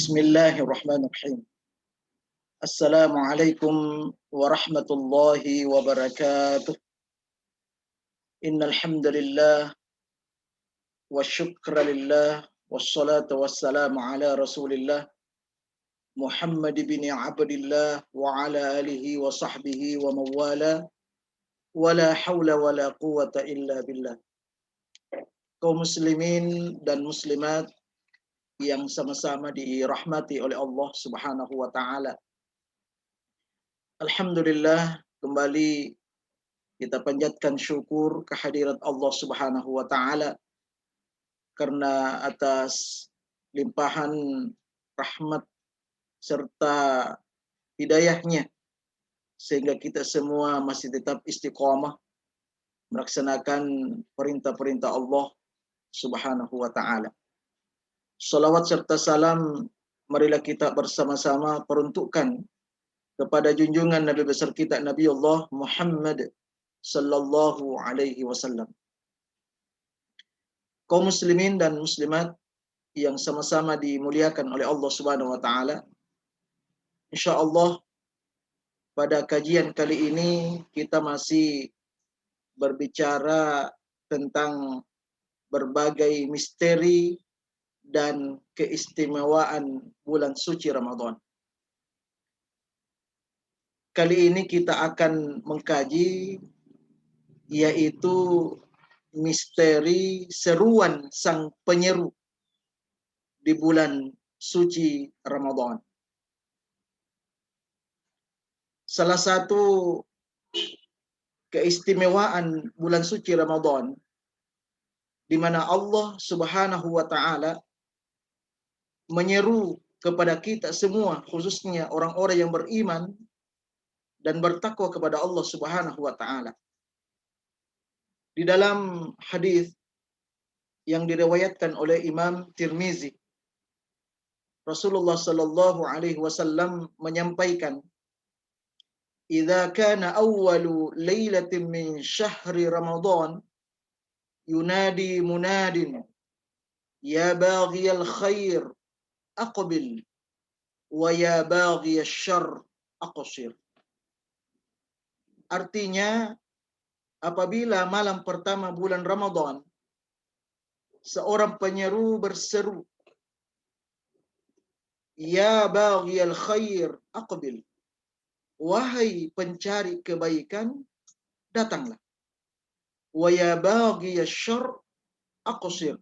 Bismillahirrahmanirrahim. Assalamualaikum warahmatullahi wabarakatuh. Innal hamdalillah wa syukra lillah wassalatu wassalamu ala Rasulillah Muhammad bin Abdillah wa ala alihi wa sahbihi wa mawala wala haula wala quwata illa billah. Kaum muslimin dan muslimat yang sama-sama dirahmati oleh Allah Subhanahu wa taala. Alhamdulillah, kembali kita panjatkan syukur kehadirat Allah Subhanahu wa taala karena atas limpahan rahmat serta hidayahnya sehingga kita semua masih tetap istiqomah melaksanakan perintah-perintah Allah Subhanahu wa taala. Salawat serta salam marilah kita bersama-sama peruntukkan kepada junjungan Nabi besar kita Nabi Allah Muhammad sallallahu alaihi wasallam. Kaum muslimin dan muslimat yang sama-sama dimuliakan oleh Allah Subhanahu wa taala. Insyaallah pada kajian kali ini kita masih berbicara tentang berbagai misteri dan keistimewaan bulan suci Ramadan. Kali ini kita akan mengkaji yaitu misteri seruan sang penyeru di bulan suci Ramadan. Salah satu keistimewaan bulan suci Ramadan di mana Allah Subhanahu wa taala menyeru kepada kita semua, khususnya orang-orang yang beriman dan bertakwa kepada Allah Subhanahu wa taala. Di dalam hadis yang diriwayatkan oleh Imam Tirmizi, Rasulullah sallallahu alaihi wasallam menyampaikan, "Idza kana awwalu lailatin min syahri Ramadan yunadi munadin ya baghiyal khair aqbil wa ya baghiyasy syarr aqsir." Artinya, apabila malam pertama bulan Ramadan, seorang penyeru berseru, "Ya baghiyal khair aqbil." Wahai pencari kebaikan, datanglah. Wa ya baghiyasy syarr aqsir.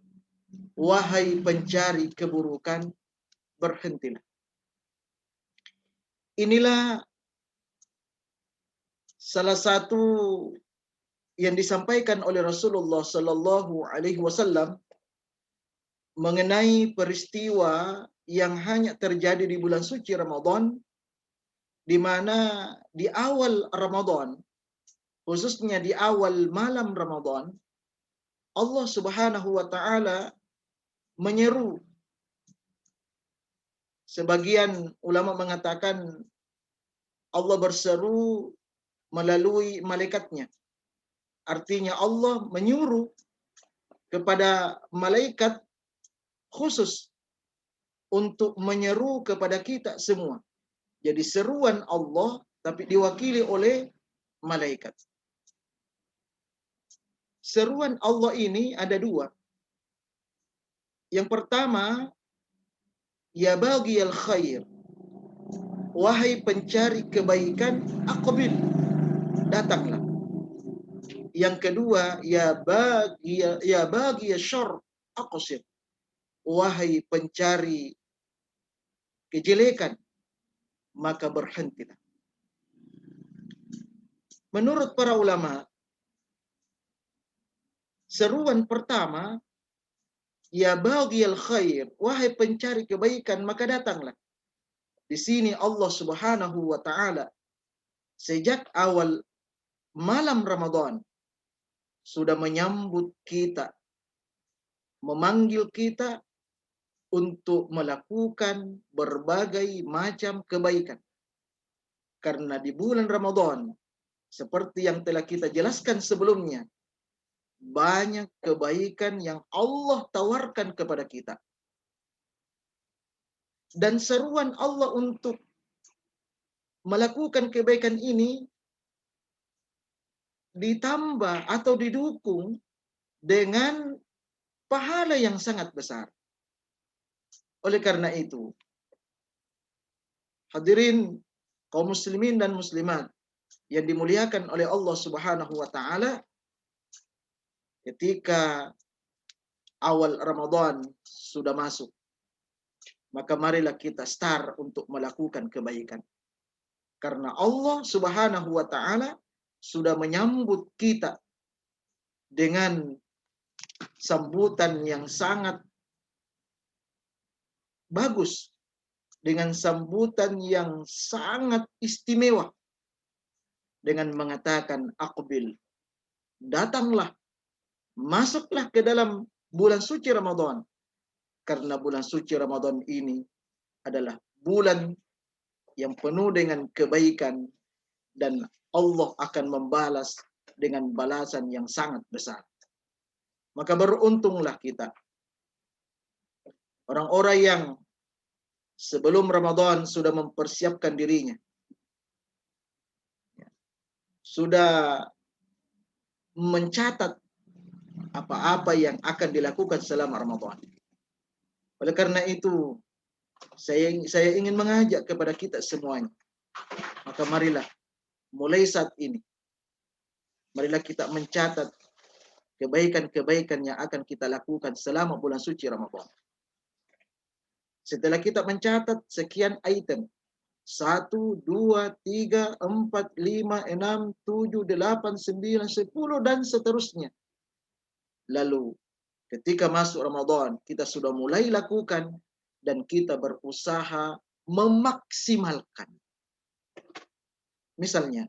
Wahai pencari keburukan, berhentilah. Inilah salah satu yang disampaikan oleh Rasulullah sallallahu alaihi wasallam mengenai peristiwa yang hanya terjadi di bulan suci Ramadan, di mana di awal Ramadan, khususnya di awal malam Ramadan, Allah Subhanahu wa taala menyeru. Sebagian ulama mengatakan Allah berseru melalui malaikatnya. Artinya Allah menyuruh kepada malaikat khusus untuk menyeru kepada kita semua. Jadi seruan Allah tapi diwakili oleh malaikat. Seruan Allah ini ada dua. Yang pertama, ya baghiyal khair. Wahai pencari kebaikan, aqbil, datanglah. Yang kedua, ya baghiyasy syarr aqsir. Wahai pencari kejelekan, maka berhentilah. Menurut para ulama, seruan pertama, ya baghiyal khair, wahai pencari kebaikan, maka datanglah. Di sini Allah Subhanahu wa taala sejak awal malam Ramadan sudah menyambut kita, memanggil kita untuk melakukan berbagai macam kebaikan. Karena di bulan Ramadan, seperti yang telah kita jelaskan sebelumnya, banyak kebaikan yang Allah tawarkan kepada kita. Dan seruan Allah untuk melakukan kebaikan ini ditambah atau didukung dengan pahala yang sangat besar. Oleh karena itu, hadirin kaum muslimin dan muslimat yang dimuliakan oleh Allah Subhanahu wa taala, ketika awal Ramadan sudah masuk, maka marilah kita start untuk melakukan kebaikan. Karena Allah Subhanahu wa taala sudah menyambut kita dengan sambutan yang sangat bagus, dengan sambutan yang sangat istimewa, dengan mengatakan aqbil, datanglah, masuklah ke dalam bulan suci Ramadan. Karena bulan suci Ramadan ini adalah bulan yang penuh dengan kebaikan, dan Allah akan membalas dengan balasan yang sangat besar. Maka beruntunglah kita, orang-orang yang sebelum Ramadan sudah mempersiapkan dirinya, sudah mencatat apa-apa yang akan dilakukan selama Ramadan. Oleh karena itu, saya ingin mengajak kepada kita semuanya, maka marilah mulai saat ini, marilah kita mencatat kebaikan-kebaikan yang akan kita lakukan selama bulan suci Ramadan. Setelah kita mencatat sekian item, 1, 2, 3, 4, 5, 6, 7, 8, 9, 10, dan seterusnya. Lalu ketika masuk Ramadan, kita sudah mulai lakukan dan kita berusaha memaksimalkan. Misalnya,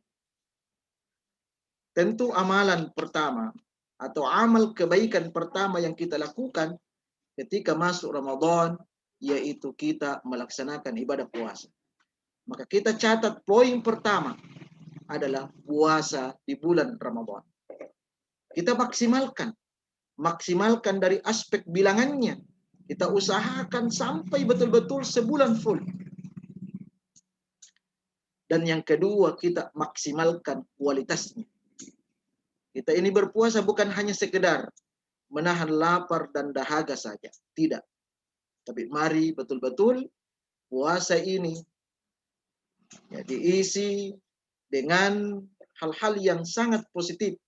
tentu amalan pertama atau amal kebaikan pertama yang kita lakukan ketika masuk Ramadan, yaitu kita melaksanakan ibadah puasa. Maka kita catat poin pertama adalah puasa di bulan Ramadan. Kita maksimalkan dari aspek bilangannya. Kita usahakan sampai betul-betul sebulan full. Dan yang kedua, kita maksimalkan kualitasnya. Kita ini berpuasa bukan hanya sekedar menahan lapar dan dahaga saja. Tidak. Tapi mari betul-betul puasa ini ya, diisi dengan hal-hal yang sangat positif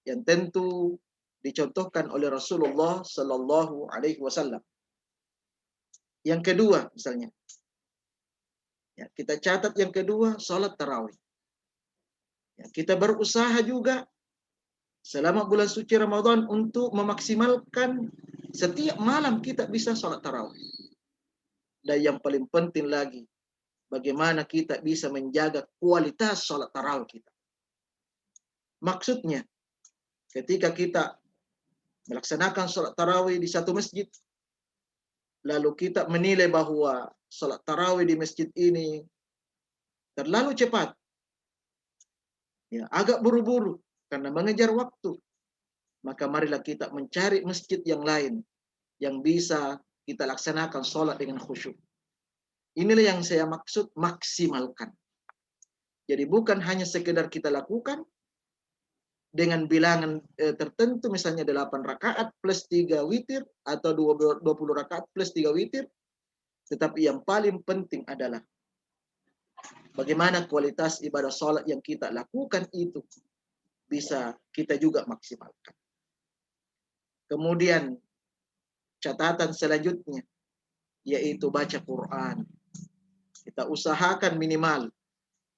yang tentu dicontohkan oleh Rasulullah Sallallahu Alaihi Wasallam. Yang kedua, misalnya, ya, kita catat yang kedua, salat tarawih. Ya, kita berusaha juga selama bulan suci Ramadan untuk memaksimalkan setiap malam kita bisa salat tarawih. Dan yang paling penting lagi, bagaimana kita bisa menjaga kualitas salat tarawih kita. Maksudnya, ketika kita melaksanakan salat tarawih di satu masjid, lalu kita menilai bahwa salat tarawih di masjid ini terlalu cepat, ya, agak buru-buru karena mengejar waktu, maka marilah kita mencari masjid yang lain yang bisa kita laksanakan sholat dengan khusyuk. Inilah yang saya maksud maksimalkan. Jadi bukan hanya sekedar kita lakukan dengan bilangan tertentu, misalnya 8 rakaat plus 3 witir atau 20 rakaat plus 3 witir, tetapi yang paling penting adalah bagaimana kualitas ibadah sholat yang kita lakukan itu bisa kita juga maksimalkan. Kemudian catatan selanjutnya yaitu baca Quran. Kita usahakan minimal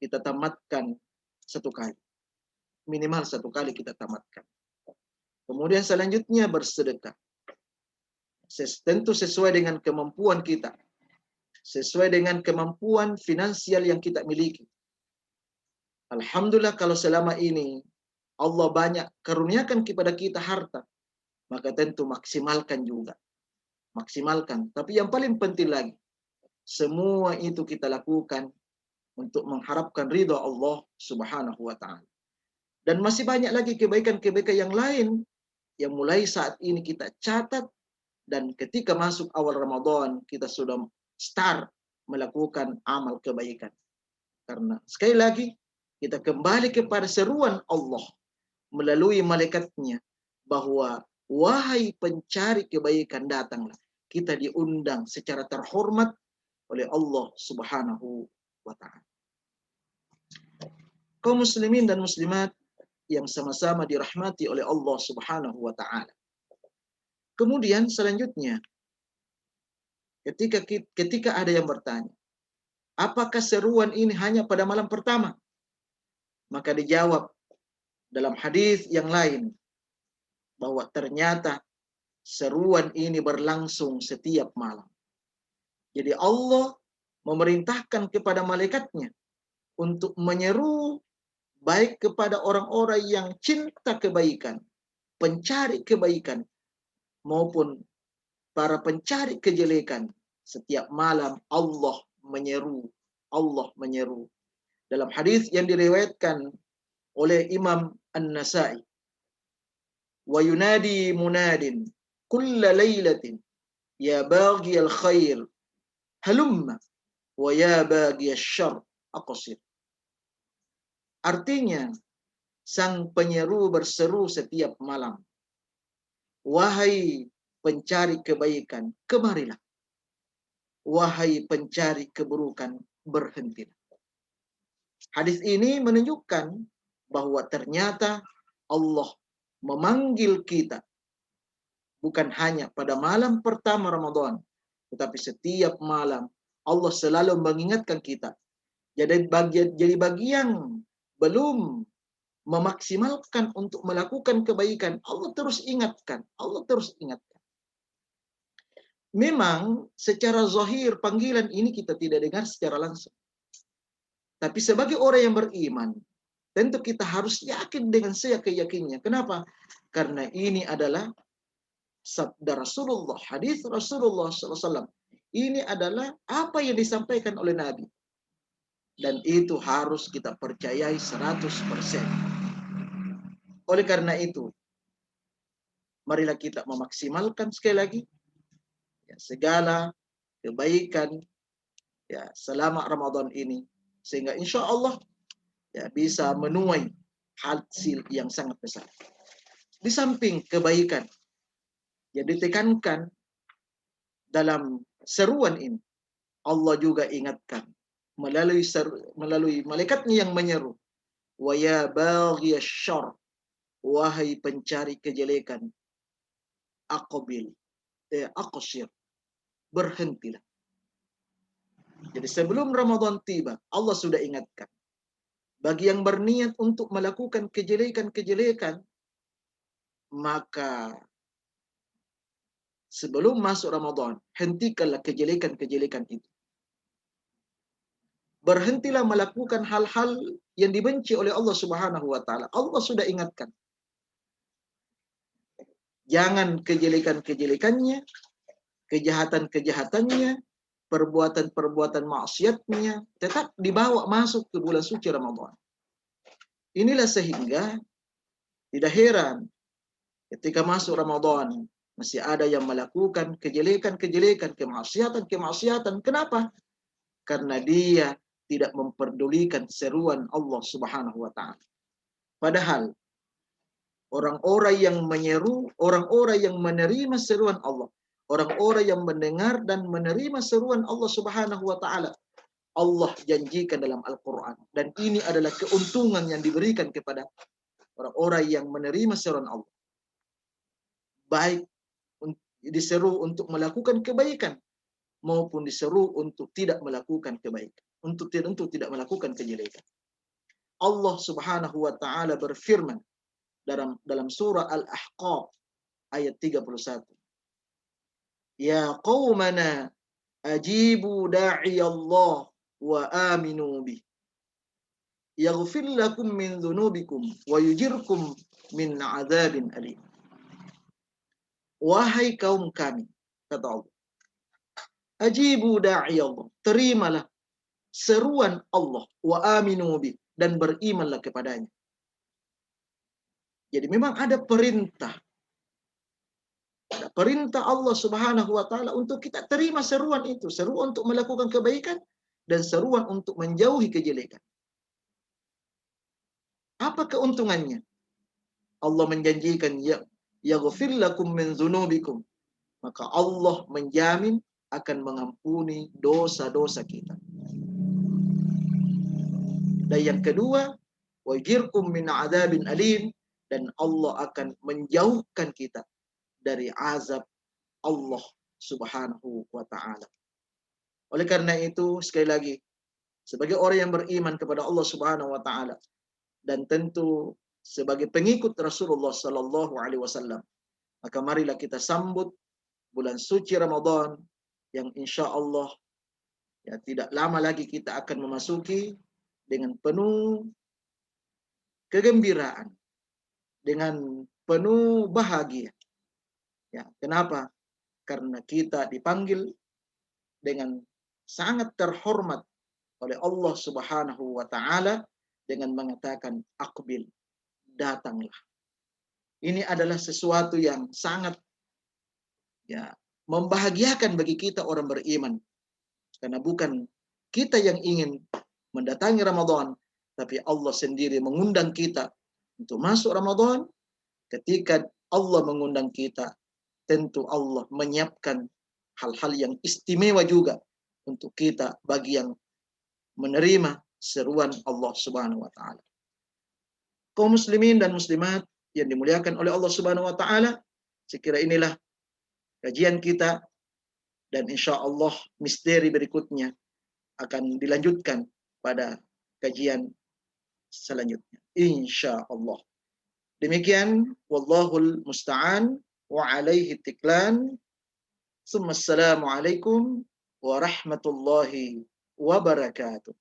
kita tamatkan 1 kali. Minimal 1 kali kita tamatkan. Kemudian selanjutnya bersedekah. Tentu sesuai dengan kemampuan kita. Sesuai dengan kemampuan finansial yang kita miliki. Alhamdulillah kalau selama ini Allah banyak karuniakan kepada kita harta, maka tentu maksimalkan juga. Maksimalkan. Tapi yang paling penting lagi, semua itu kita lakukan untuk mengharapkan ridha Allah Subhanahu wa taala. Dan masih banyak lagi kebaikan-kebaikan yang lain yang mulai saat ini kita catat, dan ketika masuk awal Ramadan kita sudah start melakukan amal kebaikan. Karena sekali lagi kita kembali kepada seruan Allah melalui malaikatnya bahwa wahai pencari kebaikan datanglah. Kita diundang secara terhormat oleh Allah Subhanahu wa taala. Kaum muslimin dan muslimat yang sama-sama dirahmati oleh Allah Subhanahu wa taala. Kemudian selanjutnya ketika ada yang bertanya, apakah seruan ini hanya pada malam pertama? Maka dijawab dalam hadis yang lain bahwa ternyata seruan ini berlangsung setiap malam. Jadi Allah memerintahkan kepada malaikatnya untuk menyeru baik kepada orang-orang yang cinta kebaikan, pencari kebaikan, maupun para pencari kejelekan. Setiap malam Allah menyeru. Allah menyeru. Dalam hadis yang diriwayatkan oleh Imam An-Nasa'i, wa yunadi munadin kulla laylatin ya baghiyal khair halumma wa ya baghiyasy syarr aqsir. Artinya, sang penyeru berseru setiap malam, wahai pencari kebaikan, kemarilah. Wahai pencari keburukan, berhentilah. Hadis ini menunjukkan bahwa ternyata Allah memanggil kita bukan hanya pada malam pertama Ramadan, tetapi setiap malam Allah selalu mengingatkan kita. Jadi bagi yang belum memaksimalkan untuk melakukan kebaikan, Allah terus ingatkan. Allah terus ingatkan. Memang secara zahir panggilan ini kita tidak dengar secara langsung. Tapi sebagai orang yang beriman, tentu kita harus yakin dengan seyakin-yakinnya. Kenapa? Karena ini adalah sabda Rasulullah, hadis Rasulullah SAW. Ini adalah apa yang disampaikan oleh Nabi. Dan itu harus kita percayai 100%. Oleh karena itu, marilah kita memaksimalkan sekali lagi ya, segala kebaikan ya selama Ramadan ini, sehingga insya Allah ya bisa menuai hasil yang sangat besar. Di samping kebaikan yang ditekankan dalam seruan ini, Allah juga ingatkan melalui malaikatnya yang menyeru, wa ya baghiyasy syarr, wahai pencari kejelekan, aqbil, aqsir, berhentilah. Jadi sebelum Ramadan tiba, Allah sudah ingatkan. Bagi yang berniat untuk melakukan kejelekan-kejelekan, maka sebelum masuk Ramadan, hentikanlah kejelekan-kejelekan itu. Berhentilah melakukan hal-hal yang dibenci oleh Allah Subhanahu wa taala. Allah sudah ingatkan. Jangan kejelekan-kejelekannya, kejahatan-kejahatannya, perbuatan-perbuatan maksiatnya tetap dibawa masuk ke bulan suci Ramadan. Inilah sehingga tidak heran ketika masuk Ramadan masih ada yang melakukan kejelekan-kejelekan, kemaksiatan-kemaksiatan. Kenapa? Karena dia tidak memperdulikan seruan Allah Subhanahu wa taala. Padahal orang-orang yang menyeru, orang-orang yang menerima seruan Allah, orang-orang yang mendengar dan menerima seruan Allah Subhanahu wa taala, Allah janjikan dalam Al-Qur'an, dan ini adalah keuntungan yang diberikan kepada orang-orang yang menerima seruan Allah. Baik diseru untuk melakukan kebaikan maupun diseru untuk tidak melakukan kebaikan, untuk tidak melakukan kejelekan. Allah Subhanahu wa taala berfirman dalam surah Al-Ahqaf ayat 31. Ya qaumana ajibu da'iyallah wa aminu bih. Yaghfir lakum min dhunubikum wa yujirkum min 'adzabin alim. Wahai kaum kami, kata Allah, ajibu da'iyallah, terimalah seruan Allah, wa aminu bih, dan berimanlah kepadanya. Jadi memang ada perintah Ada perintah Allah Subhanahu wa taala untuk kita terima seruan itu, seruan untuk melakukan kebaikan dan seruan untuk menjauhi kejelekan. Apa keuntungannya? Allah menjanjikan yaghfir lakum min dzunubikum. Maka Allah menjamin akan mengampuni dosa-dosa kita. Dan yang kedua, wajirkum min adzabin alim, dan Allah akan menjauhkan kita dari azab Allah Subhanahu wa taala. Oleh karena itu, sekali lagi, sebagai orang yang beriman kepada Allah Subhanahu wa taala dan tentu sebagai pengikut Rasulullah sallallahu alaihi wasallam, maka marilah kita sambut bulan suci Ramadan yang insya Allah ya tidak lama lagi kita akan memasuki dengan penuh kegembiraan, dengan penuh bahagia. Ya, kenapa? Karena kita dipanggil dengan sangat terhormat oleh Allah Subhanahu wa taala dengan mengatakan aqbil, datanglah. Ini adalah sesuatu yang sangat ya membahagiakan bagi kita orang beriman. Karena bukan kita yang ingin mendatangi Ramadan, tapi Allah sendiri mengundang kita untuk masuk Ramadan. Ketika Allah mengundang kita, tentu Allah menyiapkan hal-hal yang istimewa juga untuk kita bagi yang menerima seruan Allah Subhanahu wa taala. Kaum muslimin dan muslimat yang dimuliakan oleh Allah Subhanahu wa taala, sekira inilah kajian kita dan insya Allah misteri berikutnya akan dilanjutkan pada kajian selanjutnya. Insya Allah. Demikian, wallahul musta'an wa alaihi tiklan. Assalamualaikum warahmatullahi wabarakatuh.